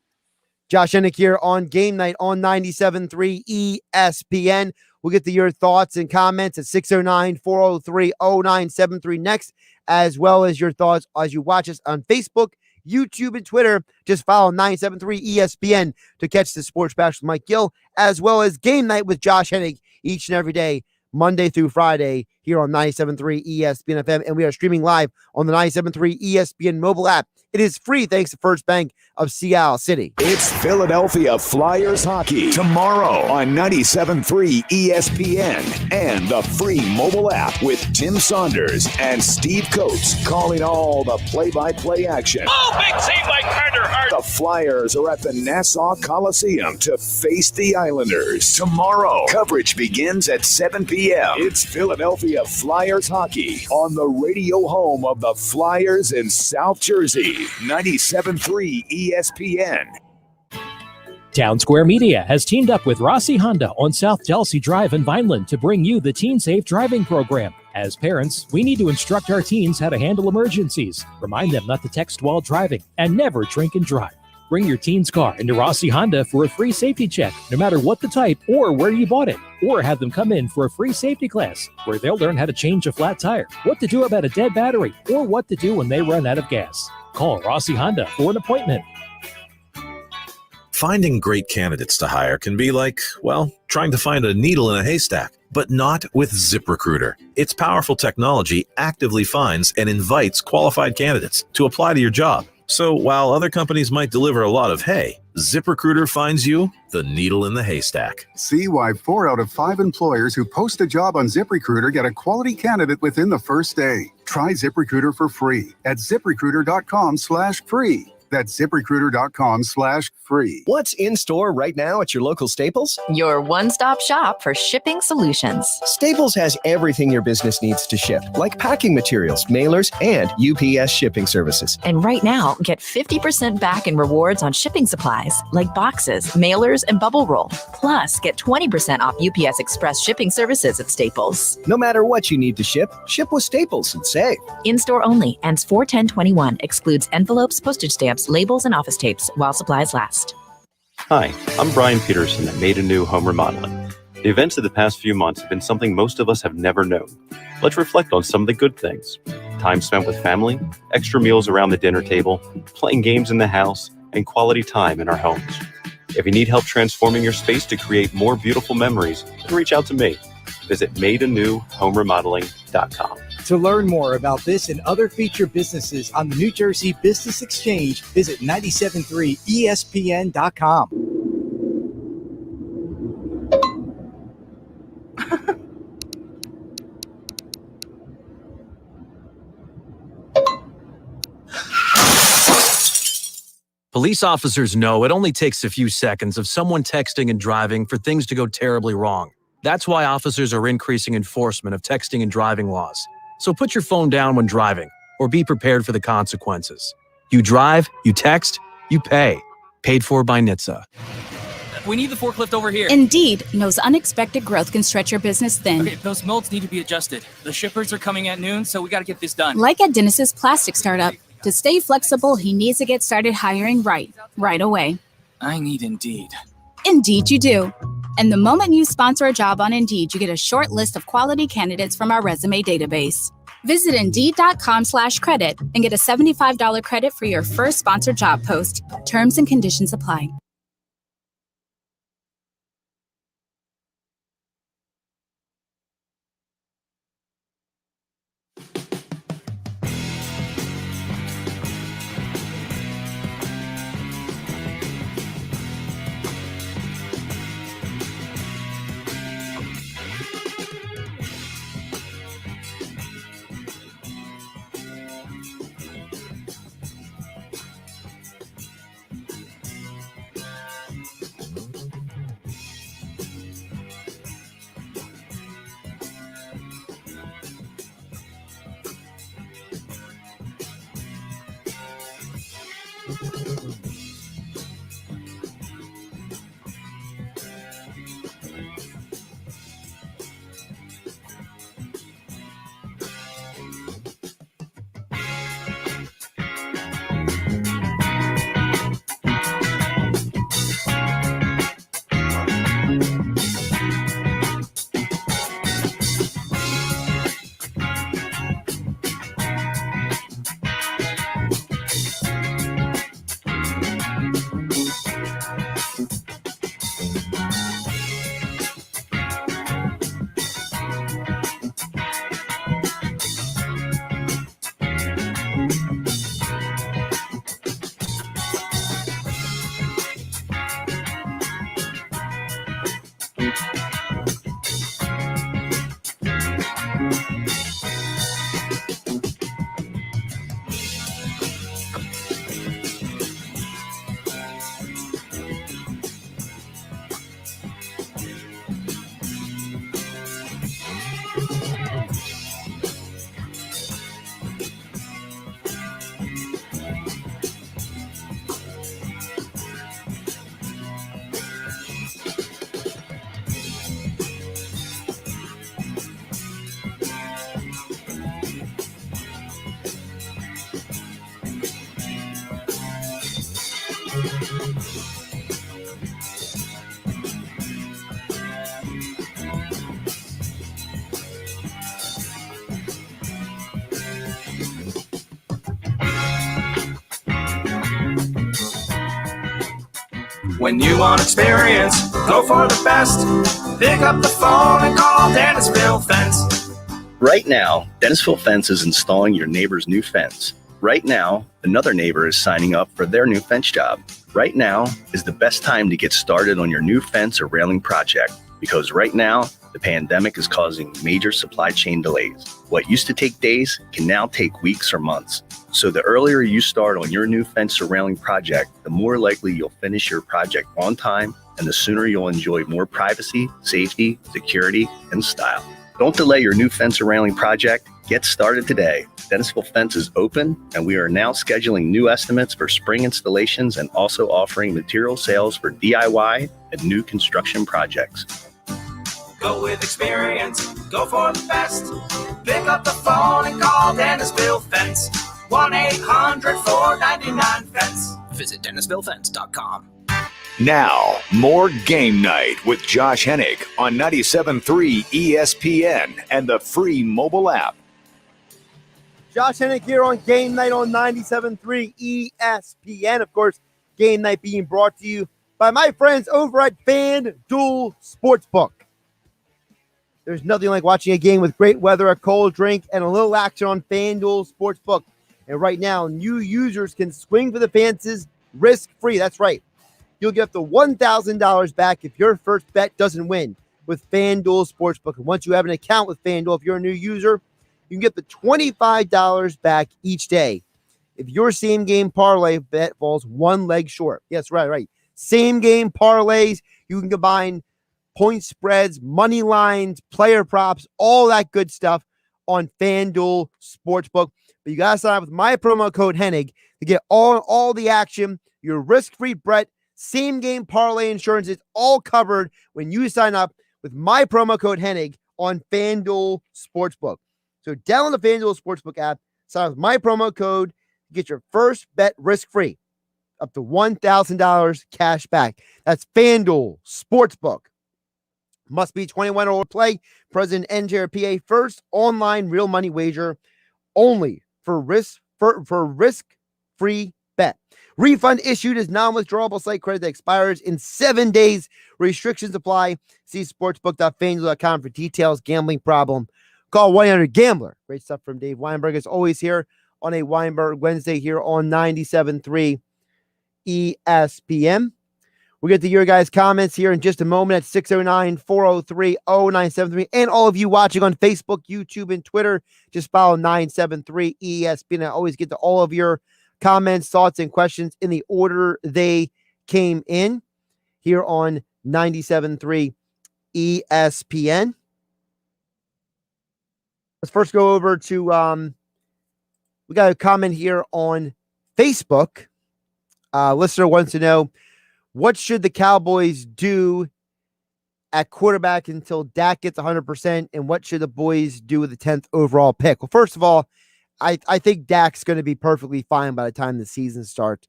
[SPEAKER 3] Josh Hennig here on Game Night on 97.3 ESPN. We'll get to your thoughts and comments at 609-403-0973 next, as well as your thoughts as you watch us on Facebook, YouTube, and Twitter. Just follow 97.3 ESPN to catch the Sports Bash with Mike Gill, as well as Game Night with Josh Hennig each and every day, Monday through Friday, here on 97.3 ESPN FM. And we are streaming live on the 97.3 ESPN mobile app. It is free thanks to First Bank of Seattle City.
[SPEAKER 1] It's Philadelphia Flyers hockey tomorrow on 97.3 ESPN and the free mobile app with Tim Saunders and Steve Coates calling all the play-by-play action.
[SPEAKER 5] Oh, big save by Carter Hart.
[SPEAKER 1] The Flyers are at the Nassau Coliseum to face the Islanders tomorrow. Coverage begins at 7 p.m. It's Philadelphia Flyers hockey on the radio home of the Flyers in South Jersey. 97.3 ESPN.
[SPEAKER 7] Town Square Media has teamed up with Rossi Honda on South Delsea Drive in Vineland to bring you the Teen Safe Driving Program. As parents, we need to instruct our teens how to handle emergencies, remind them not to text while driving, and never drink and drive. Bring your teen's car into Rossi Honda for a free safety check, no matter what the type or where you bought it. Or have them come in for a free safety class, where they'll learn how to change a flat tire, what to do about a dead battery, or what to do when they run out of gas. Call Rossi Honda for an appointment.
[SPEAKER 9] Finding great candidates to hire can be like, well, trying to find a needle in a haystack, but not with ZipRecruiter. Its powerful technology actively finds and invites qualified candidates to apply to your job. So while other companies might deliver a lot of hay, ZipRecruiter finds you the needle in the haystack.
[SPEAKER 10] See why 4 out of 5 employers who post a job on ZipRecruiter get a quality candidate within the first day. Try ZipRecruiter for free at ZipRecruiter.com/free. That's ZipRecruiter.com/free.
[SPEAKER 11] What's in store right now at your local Staples?
[SPEAKER 12] Your one-stop shop for shipping solutions.
[SPEAKER 11] Staples has everything your business needs to ship, like packing materials, mailers, and UPS shipping services.
[SPEAKER 12] And right now, get 50% back in rewards on shipping supplies, like boxes, mailers, and bubble wrap. Plus, get 20% off UPS Express shipping services at Staples.
[SPEAKER 11] No matter what you need to ship with Staples and save.
[SPEAKER 12] In-store only, ends 4/10/21, excludes envelopes, postage stamps, labels, and office tapes while supplies last.
[SPEAKER 13] Hi, I'm Brian Peterson at Made Anew Home Remodeling. The events of the past few months have been something most of us have never known. Let's reflect on some of the good things. Time spent with family, extra meals around the dinner table, playing games in the house, and quality time in our homes. If you need help transforming your space to create more beautiful memories, then reach out to me. Visit madeanewhomeremodeling.com.
[SPEAKER 14] To learn more about this and other featured businesses on the New Jersey Business Exchange, visit 973ESPN.com.
[SPEAKER 15] Police officers know it only takes a few seconds of someone texting and driving for things to go terribly wrong. That's why officers are increasing enforcement of texting and driving laws. So put your phone down when driving, or be prepared for the consequences. You drive, you text, you pay. Paid for by NHTSA.
[SPEAKER 16] We need the forklift over here.
[SPEAKER 17] Indeed knows unexpected growth can stretch your business thin.
[SPEAKER 16] Okay, those molds need to be adjusted. The shippers are coming at noon, so we got to get this done.
[SPEAKER 17] Like at Dennis's plastic startup. To stay flexible, he needs to get started hiring right away.
[SPEAKER 16] I need Indeed.
[SPEAKER 17] Indeed you do. And the moment you sponsor a job on Indeed, you get a short list of quality candidates from our resume database. Visit Indeed.com/credit and get a $75 credit for your first sponsored job post. Terms and conditions apply.
[SPEAKER 18] When you want experience, go for the best. Pick up the phone and call Dennisville Fence.
[SPEAKER 19] Right now, Dennisville Fence is installing your neighbor's new fence. Right now, another neighbor is signing up for their new fence job. Right now is the best time to get started on your new fence or railing project, because right now, the pandemic is causing major supply chain delays. What used to take days can now take weeks or months. So the earlier you start on your new fence or railing project, the more likely you'll finish your project on time, and the sooner you'll enjoy more privacy, safety, security, and style. Don't delay your new fence or railing project. Get started today. Dennisville Fence is open, and we are now scheduling new estimates for spring installations and also offering material sales for DIY and new construction projects.
[SPEAKER 18] Go with experience, go for the best. Pick up the phone and call Dennisville Fence. 1-800-499-FENCE. Visit DennisvilleFence.com.
[SPEAKER 1] Now, more Game Night with Josh Hennig on 97.3 ESPN and the free mobile app.
[SPEAKER 3] Josh Hennig here on Game Night on 97.3 ESPN. Of course, Game Night being brought to you by my friends over at FanDuel Sportsbook. There's nothing like watching a game with great weather, a cold drink, and a little action on FanDuel Sportsbook. And right now, new users can swing for the fences risk-free. That's right. You'll get up to $1,000 back if your first bet doesn't win with FanDuel Sportsbook. And once you have an account with FanDuel, if you're a new user, you can get the $25 back each day. If your same-game parlay bet falls one leg short. Yes, right. Same-game parlays, you can combine point spreads, money lines, player props, all that good stuff on FanDuel Sportsbook. But you got to sign up with my promo code Hennig to get all the action, your risk-free bet, same-game parlay insurance. It's all covered when you sign up with my promo code Hennig on FanDuel Sportsbook. So download the FanDuel Sportsbook app, sign up with my promo code to get your first bet risk-free, up to $1,000 cash back. That's FanDuel Sportsbook. Must be 21 or older. Play. President NJRPA. First online real money wager. only for risk-free bet. Refund issued as non-withdrawable site credit that expires in 7 days. Restrictions apply. See sportsbook.fanduel.com for details. Gambling problem, call 1-800-GAMBLER. Great stuff from Dave Weinberg, as always, here on a Weinberg Wednesday here on 97.3 ESPN. We'll get to your guys' comments here in just a moment at 609-403-0973. And all of you watching on Facebook, YouTube, and Twitter, just follow 973 ESPN. I always get to all of your comments, thoughts, and questions in the order they came in here on 97.3 ESPN. Let's first go over to, we got a comment here on Facebook. Listener wants to know, what should the Cowboys do at quarterback until Dak gets 100%, and what should the boys do with the 10th overall pick? Well, first of all, I think Dak's going to be perfectly fine by the time the season starts.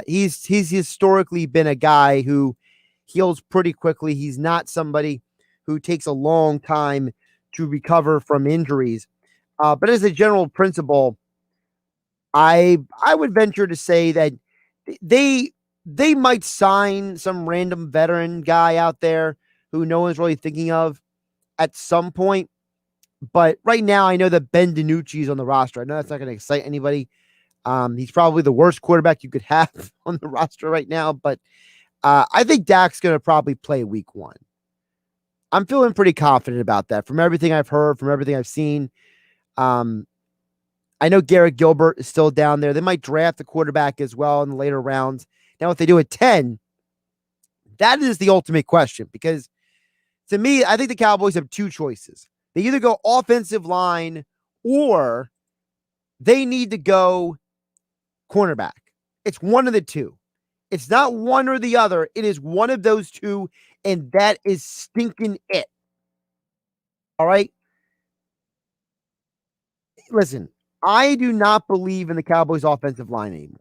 [SPEAKER 3] He's historically been a guy who heals pretty quickly. He's not somebody who takes a long time to recover from injuries. But as a general principle, I would venture to say that they might sign some random veteran guy out there who no one's really thinking of at some point. But right now, I know that Ben DiNucci is on the roster. I know that's not going to excite anybody. He's probably the worst quarterback you could have on the roster right now. But I think Dak's going to probably play week 1. I'm feeling pretty confident about that from everything I've heard, from everything I've seen. I know Garrett Gilbert is still down there. They might draft the quarterback as well in the later rounds. Now, if they do at 10, that is the ultimate question, because to me, I think the Cowboys have two choices. They either go offensive line or they need to go cornerback. It's one of the two. It's not one or the other. It is one of those two, and that is stinking it. All right? Listen, I do not believe in the Cowboys offensive line anymore.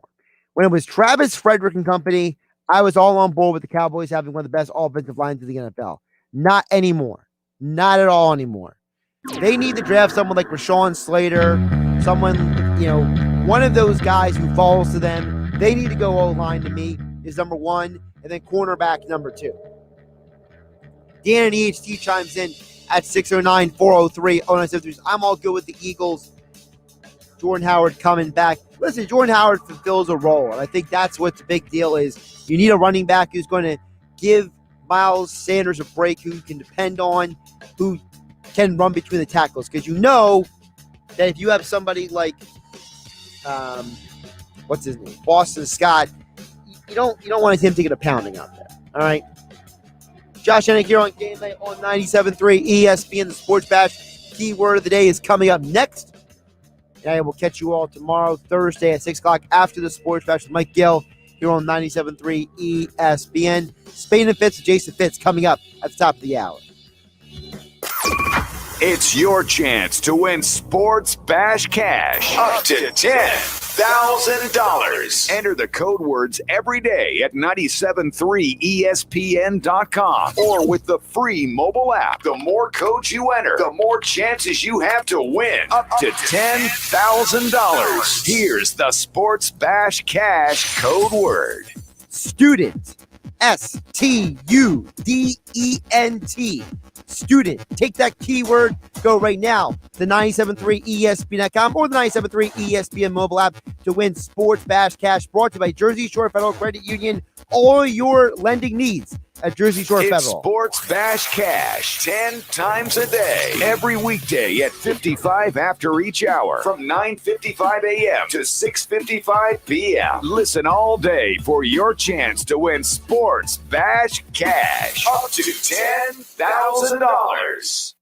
[SPEAKER 3] When it was Travis Frederick and company, I was all on board with the Cowboys having one of the best offensive lines in the NFL. Not anymore. Not at all anymore. They need to draft someone like Rashawn Slater, someone, one of those guys who falls to them. They need to go O-line to me is number 1, and then cornerback number 2. Dan and EHT chimes in at 609-403-0973. I'm all good with the Eagles. Jordan Howard coming back. Listen, Jordan Howard fulfills a role, and I think that's what the big deal is. You need a running back who's going to give Miles Sanders a break, who you can depend on, who can run between the tackles, because you know that if you have somebody like what's his name, Boston Scott, you don't want him to get a pounding out there. All right. Josh Hennig here on GameNight on 97.3 ESPN, the Sports Bash. Keyword of the day is coming up next. And I will catch you all tomorrow, Thursday at 6 o'clock after the Sports Bash with Mike Gill here on 97.3 ESPN. Spain and Fitz, Jason Fitz coming up at the top of the hour.
[SPEAKER 1] It's your chance to win Sports Bash Cash up to $10,000. Enter the code words every day at 973ESPN.com or with the free mobile app. The more codes you enter, the more chances you have to win up to $10,000. Here's the Sports Bash Cash code word.
[SPEAKER 3] Student. STUDENT. Student. Take that keyword. Go right now to 973 ESPN.com or the 973 ESPN mobile app to win Sports Bash Cash, brought to you by Jersey Shore Federal Credit Union. All your lending needs at Jersey Shore
[SPEAKER 1] It's
[SPEAKER 3] Federal.
[SPEAKER 1] Sports Bash Cash 10 times a day. Every weekday at 55 after each hour from 9:55 a.m. to 6:55 p.m. Listen all day for your chance to win Sports Bash Cash up to $10,000.